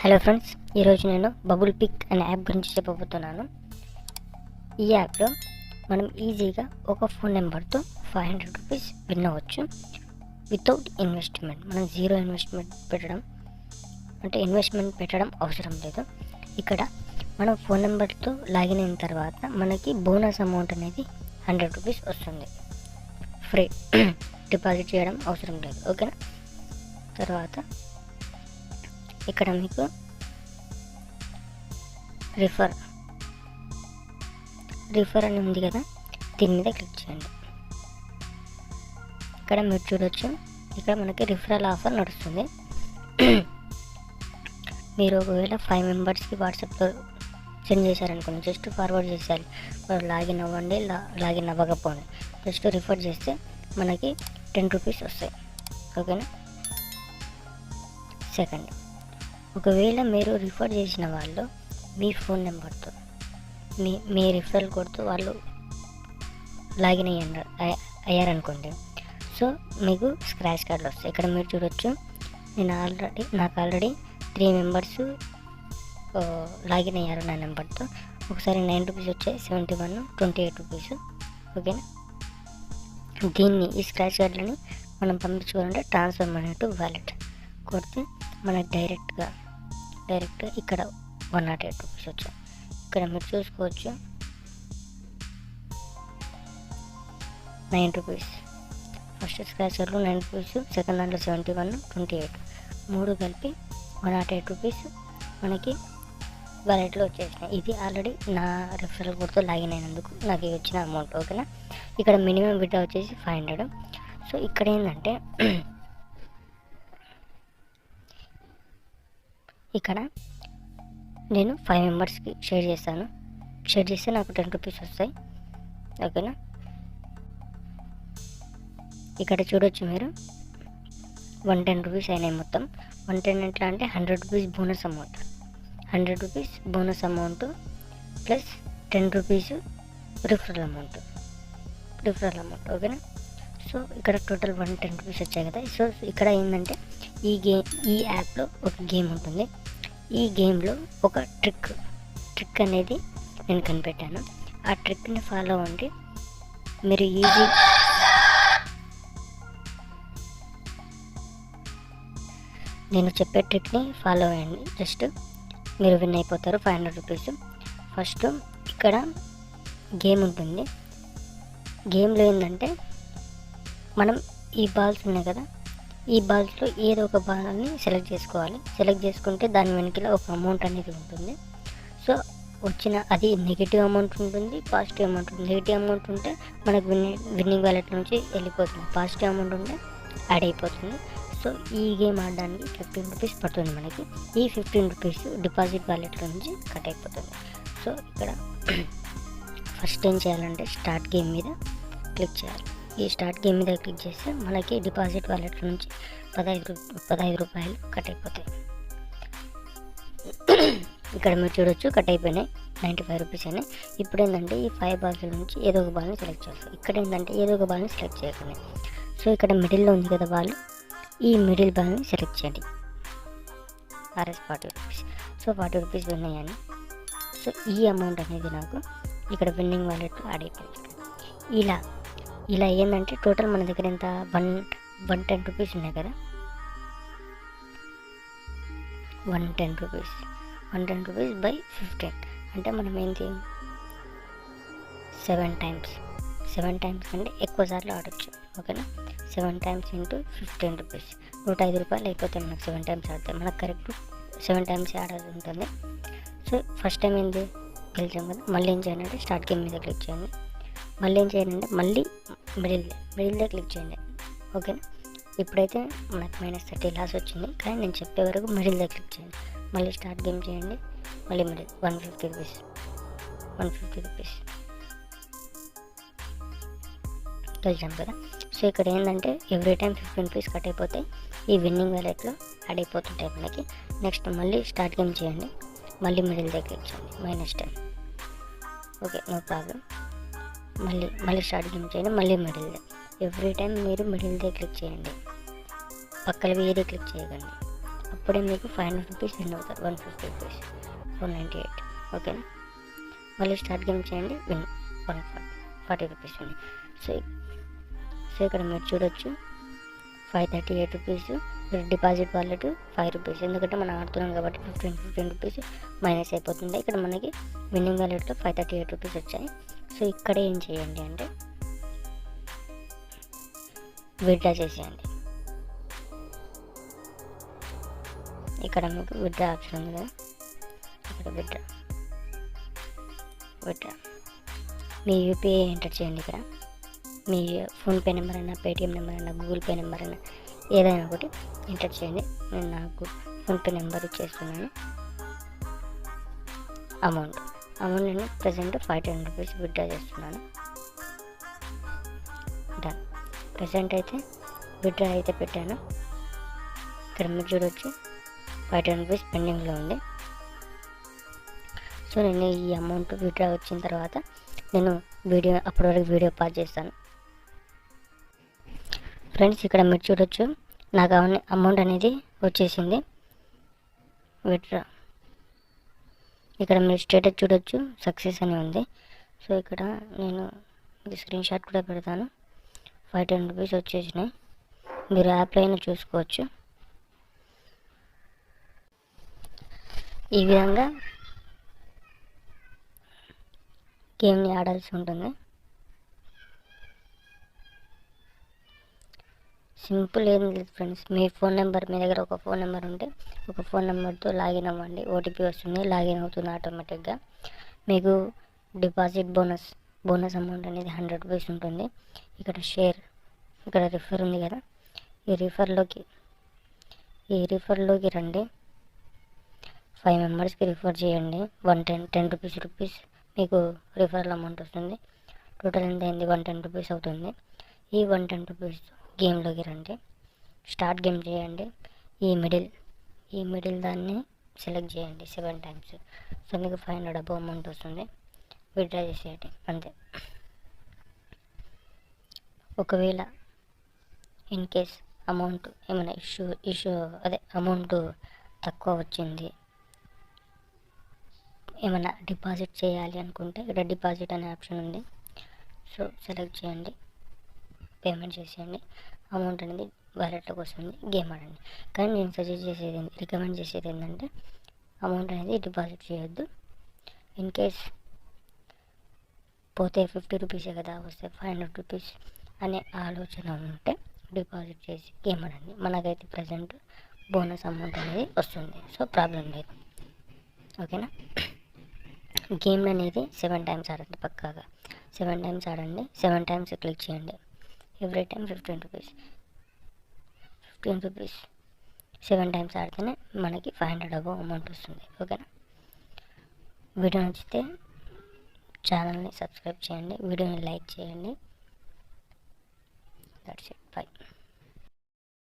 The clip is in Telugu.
హలో ఫ్రెండ్స్, ఈరోజు నేను బబుల్ పిక్ అనే యాప్ గురించి చెప్పబోతున్నాను. ఈ యాప్లో మనం ఈజీగా ఒక ఫోన్ నెంబర్తో 500 రూపీస్ విన్ అవ్వచ్చు వితౌట్ ఇన్వెస్ట్మెంట్. మనం జీరో ఇన్వెస్ట్మెంట్ పెట్టడం అవసరం లేదు. ఇక్కడ మనం ఫోన్ నెంబర్తో లాగిన్ అయిన తర్వాత మనకి బోనస్ అమౌంట్ అనేది 100 రూపీస్ వస్తుంది. ఫ్రీ, డిపాజిట్ చేయడం అవసరం లేదు. ఓకేనా? తర్వాత ఇక్కడ మీకు రిఫర్ అని ఉంది కదా, దీని మీద క్లిక్ చేయండి. ఇక్కడ మీరు చూడొచ్చు, ఇక్కడ మనకి రిఫరల్ ఆఫర్ నడుస్తుంది. మీరు ఒకవేళ 5 మెంబర్స్కి వాట్సాప్లో సెండ్ చేశారనుకోండి, జస్ట్ ఫార్వర్డ్ చేసేయాలి. వాళ్ళు లాగిన్ అవ్వండి, లాగిన్ అవ్వకపోండి, జస్ట్ రిఫర్ చేస్తే మనకి 10 రూపీస్ వస్తాయి. ఓకేనా? సెకండ్, ఒకవేళ మీరు రిఫర్ చేసిన వాళ్ళు మీ ఫోన్ నెంబర్తో మీ రిఫరల్ కోడ్తో వాళ్ళు లాగిన్ అయ్యారనుకోండి, సో మీకు స్క్రాచ్ కార్డులు వస్తాయి. ఇక్కడ మీరు చూడొచ్చు, నాకు ఆల్రెడీ 3 మెంబర్స్ లాగిన్ అయ్యారు నా నెంబర్తో. ఒకసారి 9 రూపీస్ వచ్చాయి, 71, 28 రూపీస్. ఓకేనా? ఈ స్క్రాచ్ కార్డులని మనం పంపించుకోవాలంటే ట్రాన్స్ఫర్ మనీ టు వాలెట్ కొడితే మనకు డైరెక్ట్గా ఇక్కడ 108 రూపీస్ వచ్చాయి. ఇక్కడ మీరు చూసుకోవచ్చు, 9 రూపీస్ ఫస్ట్ స్క్రాచ్ కార్డులో 9 రూపీస్, సెకండ్ దాంట్లో 71, 28, 3 కలిపి 108 రూపీస్ మనకి వాలెట్లో వచ్చేసినాయి. ఇది ఆల్రెడీ నా రిఫరల్ కోడ్తో లాగిన్ అయినందుకు నాకు వచ్చిన అమౌంట్. ఓకేనా? ఇక్కడ మినిమం విడ్డా వచ్చేసి 500. సో ఇక్కడ ఏంటంటే, ఇక్కడ నేను 5 మెంబర్స్కి షేర్ చేస్తే నాకు 10 రూపీస్ వస్తాయి. ఓకేనా? ఇక్కడ చూడొచ్చు మీరు, 110 రూపీస్ అయినాయి మొత్తం. 110 ఎట్లా అంటే 100 rupees bonus amount, 100 rupees bonus amount plus 10 rupees referral amount. ఓకేనా? సో ఇక్కడ టోటల్ 110 రూపీస్ వచ్చాయి కదా. సో ఇక్కడ ఏంటంటే, ఈ యాప్లో ఒక గేమ్ ఉంటుంది. ఈ గేమ్లో ఒక ట్రిక్ అనేది నేను కనిపెట్టాను. ఆ ట్రిక్ని ఫాలో అవ్వండి. మీరు నేను చెప్పే ట్రిక్ని ఫాలో అయ్యండి, జస్ట్ మీరు విన్ అయిపోతారు 500 రూపీస్. ఫస్ట్ ఇక్కడ గేమ్ ఉంటుంది. గేమ్లో ఏంటంటే, మనం ఈ బాల్స్ ఉన్నాయి కదా, ఈ బాల్స్లో ఏదో ఒక బాల్ని సెలెక్ట్ చేసుకోవాలి. సెలెక్ట్ చేసుకుంటే దాని వెనకాల ఒక అమౌంట్ అనేది ఉంటుంది. సో అది నెగిటివ్ అమౌంట్ ఉంటుంది, పాజిటివ్ అమౌంట్ ఉంటుంది. నెగిటివ్ అమౌంట్ ఉంటే మనకు విన్నింగ్ వ్యాలెట్ నుంచి వెళ్ళిపోతుంది, పాజిటివ్ అమౌంట్ ఉంటే యాడ్ అయిపోతుంది. సో ఈ గేమ్ ఆడడానికి 15 రూపీస్ పడుతుంది మనకి. ఈ 15 రూపీస్ డిపాజిట్ వ్యాలెట్లో నుంచి కట్ అయిపోతుంది. సో ఇక్కడ ఫస్ట్ ఏం చేయాలంటే, స్టార్ట్ గేమ్ మీద క్లిక్ చేయాలి. ఈ స్టార్ట్ గేమ్ మీద క్లిక్ చేస్తే మనకి డిపాజిట్ వాలెట్ నుంచి 15 రూపాయలు కట్ అయిపోతాయి. ఇక్కడ మీరు చూడొచ్చు, కట్ అయిపోయినాయి, 95 రూపీస్ అయినాయి. ఇప్పుడు ఏంటంటే, ఈ 5 బాల్స్ నుంచి ఏదో ఒక బాల్ని సెలెక్ట్ చేస్తాం. ఇక్కడ ఏంటంటే, ఏదో ఒక బాల్ని సెలెక్ట్ చేయకండి. సో ఇక్కడ మిడిల్లో ఉంది కదా బాల్, ఈ మిడిల్ బాల్ని సెలెక్ట్ చేయండి. RS 40 rupees. So 40 rupees win అయ్యాను. సో ఈ అమౌంట్ అనేది నాకు ఇక్కడ విన్నింగ్ వాలెట్లో యాడ్ అయిపోయింది. ఇలా ఏంటంటే, టోటల్ మన దగ్గర ఎంత 110 రూపీస్ ఉన్నాయి కదా, 110 రూపీస్ బై 15 అంటే మనం ఏంటి 7 టైమ్స్ అంటే ఎక్కువ సార్లు ఆడొచ్చు. ఓకేనా? 7 టైమ్స్ ఇంటూ 15 రూపీస్ 105 రూపాయలు అయిపోతాయి మనకు. 7 టైమ్స్ ఆడితే మనకు కరెక్ట్ 7 టైమ్స్ ఆడాల్సి ఉంటుంది. సో ఫస్ట్ టైం ఏంది గెలిచాం కదా, మళ్ళీ ఏం చేయాలంటే, స్టార్ట్ గేమ్ మీద క్లిక్ చేయండి. మళ్ళీ ఏం చేయాలంటే, మళ్ళీ మిడిల్దే క్లిక్ చేయండి. ఓకేనా? ఇప్పుడైతే మనకు -30 లాస్ వచ్చింది, కానీ నేను చెప్పే వరకు మిడిల్దే క్లిక్ చేయండి. మళ్ళీ స్టార్ట్ గేమ్ చేయండి, మళ్ళీ మిడిల్ 150 రూపీస్ గెలిచాం కదా. సో ఇక్కడ ఏంటంటే, ఎవ్రీ టైం 15 రూపీస్ కట్ అయిపోతాయి, ఈ విన్నింగ్ వ్యాలెట్లో యాడ్ అయిపోతుంటాయి మనకి. నెక్స్ట్ మళ్ళీ స్టార్ట్ గేమ్ చేయండి, మళ్ళీ మిడిల్దే క్లిక్ చేయండి, -10. Okay, no problem. మళ్ళీ స్టార్ట్ గేమ్ చేయండి, మళ్ళీ మిడిల్దే. ఎవ్రీ టైం మీరు మిడిల్దే క్లిక్ చేయండి, పక్కలవి ఏది క్లిక్ చేయకండి. అప్పుడే మీకు 500 రూపీస్ విన్ అవుతారు. 150 రూపీస్, 498. ఓకేనా. మళ్ళీ స్టార్ట్ గేమ్ చేయండి, విన్ 140 రూపీస్ విన్. సో ఇక్కడ మీరు చూడొచ్చు 538 రూపీస్. డిపాజిట్ వాలెట్ 5 రూపీస్, ఎందుకంటే మనం ఆడుతున్నాం కాబట్టి 15 రూపీస్ మైనస్ అయిపోతుంది. ఇక్కడ మనకి విన్నింగ్ వాలెట్లో 538 రూపీస్ వచ్చాయి. సో ఇక్కడ ఏం చేయండి అంటే విత్డ్రా చేసేయండి. ఇక్కడ మీకు విత్డ్రా ఆప్షన్ ఉంది కదా, ఇక్కడ విత్డ్రా మీ యూపీఐ ఎంటర్ చేయండి. ఇక్కడ మీ ఫోన్పే నెంబర్ అయినా, పేటిఎం నెంబర్ అయినా, గూగుల్ పే నెంబర్ అయినా ఏదైనా ఒకటి ఎంటర్ చేయండి. నేను నాకు ఫోన్పే నెంబర్ ఇచ్చేస్తున్నాను. అమౌంట్ నేను ప్రజెంట్ 510 రూపీస్ విత్డ్రా చేస్తున్నాను. డన్. ప్రజెంట్ అయితే విత్డ్రా అయితే పెట్టాను. ఇక్కడ మీరు చూడవచ్చు 510 రూపీస్ పెండింగ్లో ఉంది. సో నేను ఈ అమౌంట్ విత్డ్రా వచ్చిన తర్వాత నేను అప్పటి వరకు వీడియో పాజ్ చేస్తాను. ఫ్రెండ్స్, ఇక్కడ మీరు చూడొచ్చు నాకు అమౌంట్ అనేది వచ్చేసింది విత్డ్రా. ఇక్కడ మీరు స్టేటస్ చూడొచ్చు, సక్సెస్ అని ఉంది. సో ఇక్కడ నేను స్క్రీన్ షాట్ కూడా పెడతాను. 510 రూపీస్ వచ్చేసినాయి. మీరు యాప్లో అయినా చూసుకోవచ్చు. ఈ విధంగా గేమ్ని ఆడాల్సి ఉంటుంది. సింపుల్ ఏం లేదు ఫ్రెండ్స్. మీ దగ్గర ఒక ఫోన్ నెంబర్ ఉంటే ఒక ఫోన్ నెంబర్తో లాగిన్ అవ్వండి. ఓటీపీ వస్తుంది, లాగిన్ అవుతుంది ఆటోమేటిక్గా. మీకు డిపాజిట్ బోనస్ అమౌంట్ అనేది 100 రూపీస్ ఉంటుంది. ఇక్కడ ఇక్కడ రిఫర్ ఉంది కదా, ఈ రిఫర్లోకి రండి. 5 మెంబర్స్కి రిఫర్ చేయండి. 10 రూపీస్ మీకు రిఫరల్ అమౌంట్ వస్తుంది. టోటల్ ఎంత అయింది? 110 రూపీస్ అవుతుంది. ఈ 110 రూపీస్ గేమ్లోకి రండి, స్టార్ట్ గేమ్ చేయండి. ఈ మిడిల్ దాన్ని సెలెక్ట్ చేయండి 7 టైమ్స్. సో మీకు 500 అబౌవ్ అమౌంట్ వస్తుంది. విత్డ్రా చేసేయండి అంతే. ఒకవేళ ఇన్ కేస్ అమౌంట్ ఏమైనా అమౌంట్ తక్కువ వచ్చింది, ఏమైనా డిపాజిట్ చేయాలి అనుకుంటే ఇక్కడ డిపాజిట్ అనే ఆప్షన్ ఉంది. సో సెలెక్ట్ చేయండి, పేమెంట్ చేసేయండి. అమౌంట్ అనేది వ్యాలెట్లోకి వస్తుంది. గేమ్ ఆడండి. కానీ నేను రికమెండ్ చేసేది ఏంటంటే అమౌంట్ అనేది డిపాజిట్ చేయొద్దు. ఇన్ కేస్ పోతే 50 రూపీసే కదా వస్తే 500 రూపీస్ అనే ఆలోచన ఉంటే డిపాజిట్ చేసి గేమ్ ఆడండి. మనకైతే ప్రజెంట్ బోనస్ అమౌంట్ అనేది వస్తుంది. సో ప్రాబ్లం లేదు. ఓకేనా. గేమ్ అనేది 7 టైమ్స్ ఆడండి, పక్కాగా 7 టైమ్స్ ఆడండి. 7 టైమ్స్ క్లిక్ చేయండి. ఎవ్రీ టైం 15 రూపీస్ 7 టైమ్స్ ఆడితేనే మనకి 500 అబౌవ్ అమౌంట్ వస్తుంది. ఓకేనా. వీడియో నచ్చితే ఛానల్ని సబ్స్క్రైబ్ చేయండి, వీడియోని లైక్ చేయండి. That's it. బై.